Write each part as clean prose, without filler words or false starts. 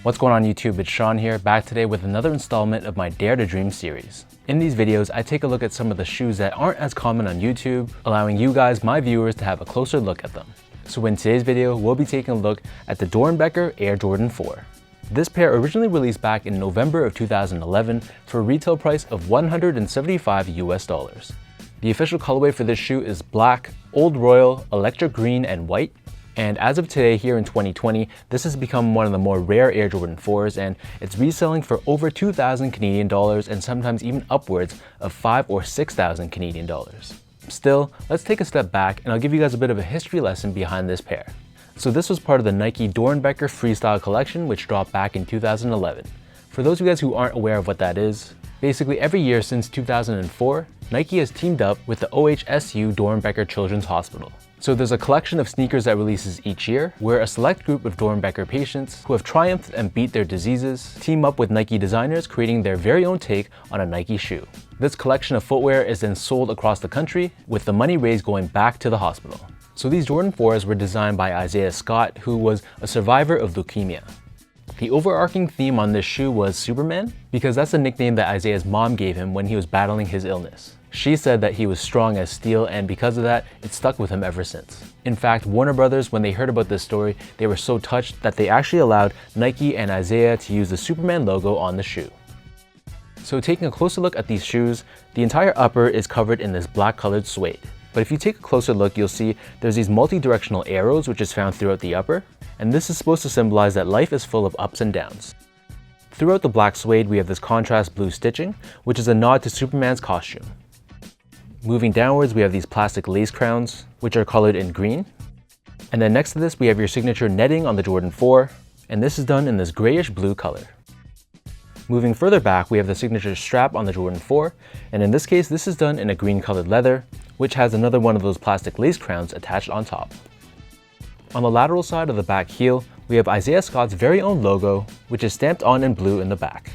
What's going on YouTube? It's Sean here, back today with another installment of my Dare to Dream series. In these videos, I take a look at some of the shoes that aren't as common on YouTube, allowing you guys, my viewers, to have a closer look at them. So in today's video, we'll be taking a look at the Doernbecher Air Jordan 4. This pair originally released back in November of 2011 for a retail price of $175 US. The official colorway for this shoe is black, old royal, electric green, and white. And as of today, here in 2020, this has become one of the more rare Air Jordan 4s, and it's reselling for over 2,000 Canadian dollars and sometimes even upwards of 5,000 or 6,000 Canadian dollars. Still, let's take a step back and I'll give you guys a bit of a history lesson behind this pair. So this was part of the Nike Doernbecher Freestyle collection, which dropped back in 2011. For those of you guys who aren't aware of what that is, basically every year since 2004, Nike has teamed up with the OHSU Doernbecher Children's Hospital. So there's a collection of sneakers that releases each year, where a select group of Doernbecher patients who have triumphed and beat their diseases team up with Nike designers, creating their very own take on a Nike shoe. This collection of footwear is then sold across the country, with the money raised going back to the hospital. So these Jordan 4s were designed by Isaiah Scott, who was a survivor of leukemia. The overarching theme on this shoe was Superman, because that's the nickname that Isaiah's mom gave him when he was battling his illness. She said that he was strong as steel, and because of that, it stuck with him ever since. In fact, Warner Brothers, when they heard about this story, they were so touched that they actually allowed Nike and Isaiah to use the Superman logo on the shoe. So taking a closer look at these shoes, the entire upper is covered in this black colored suede. But if you take a closer look, you'll see there's these multi-directional arrows which is found throughout the upper, and this is supposed to symbolize that life is full of ups and downs. Throughout the black suede, we have this contrast blue stitching, which is a nod to Superman's costume. Moving downwards, we have these plastic lace crowns, which are colored in green. And then next to this, we have your signature netting on the Jordan 4, and this is done in this grayish blue color. Moving further back, we have the signature strap on the Jordan 4, and in this case, this is done in a green colored leather, which has another one of those plastic lace crowns attached on top. On the lateral side of the back heel, we have Isaiah Scott's very own logo, which is stamped on in blue in the back.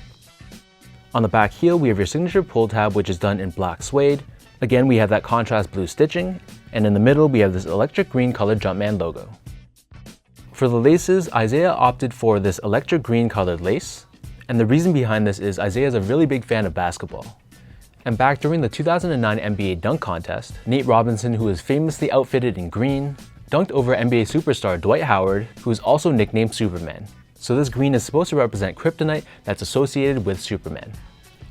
On the back heel, we have your signature pull tab, which is done in black suede. Again, we have that contrast blue stitching, and in the middle, we have this electric green colored Jumpman logo. For the laces, Isaiah opted for this electric green colored lace, and the reason behind this is Isaiah is a really big fan of basketball. And back during the 2009 NBA dunk contest, Nate Robinson, who is famously outfitted in green, dunked over NBA superstar Dwight Howard, who is also nicknamed Superman. So this green is supposed to represent kryptonite that's associated with Superman.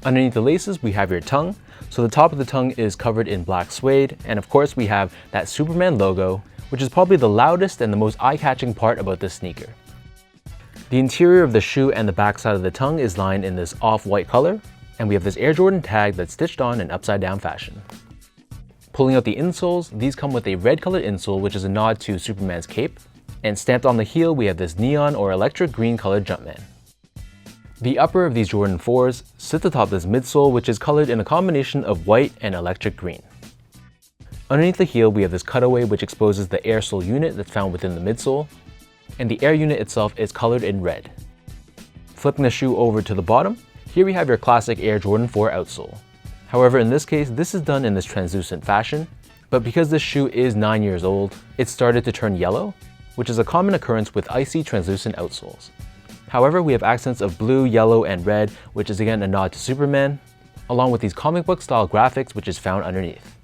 Underneath the laces, we have your tongue. So the top of the tongue is covered in black suede, and of course we have that Superman logo, which is probably the loudest and the most eye-catching part about this sneaker. The interior of the shoe and the back side of the tongue is lined in this off-white color, and we have this Air Jordan tag that's stitched on in upside-down fashion. Pulling out the insoles, these come with a red colored insole, which is a nod to Superman's cape, and stamped on the heel, we have this neon or electric green colored Jumpman. The upper of these Jordan 4s sits atop this midsole, which is colored in a combination of white and electric green. Underneath the heel, we have this cutaway which exposes the air sole unit that's found within the midsole, and the air unit itself is colored in red. Flipping the shoe over to the bottom, here we have your classic Air Jordan 4 outsole. However, in this case, this is done in this translucent fashion, but because this shoe is 9 years old, it started to turn yellow, which is a common occurrence with icy translucent outsoles. However, we have accents of blue, yellow, and red, which is again a nod to Superman, along with these comic book style graphics which is found underneath.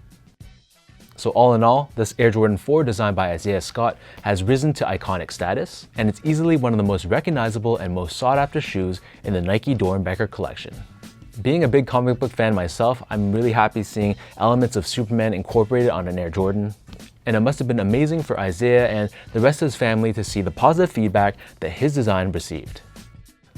So all in all, this Air Jordan 4 designed by Isaiah Scott has risen to iconic status, and it's easily one of the most recognizable and most sought after shoes in the Nike Doernbecher collection. Being a big comic book fan myself, I'm really happy seeing elements of Superman incorporated on an Air Jordan. And it must have been amazing for Isaiah and the rest of his family to see the positive feedback that his design received.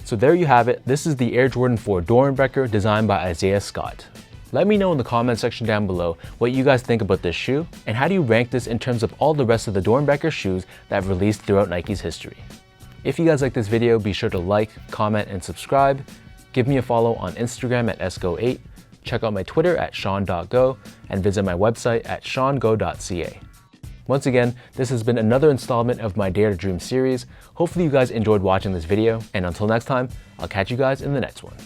So there you have it, this is the Air Jordan 4 Doernbecher designed by Isaiah Scott. Let me know in the comment section down below what you guys think about this shoe, and how do you rank this in terms of all the rest of the Doernbecher shoes that have released throughout Nike's history. If you guys like this video, be sure to like, comment, and subscribe. Give me a follow on Instagram at sgo8, check out my Twitter at sean.go, and visit my website at seango.ca. Once again, this has been another installment of my Dare to Dream series. Hopefully you guys enjoyed watching this video, and until next time, I'll catch you guys in the next one.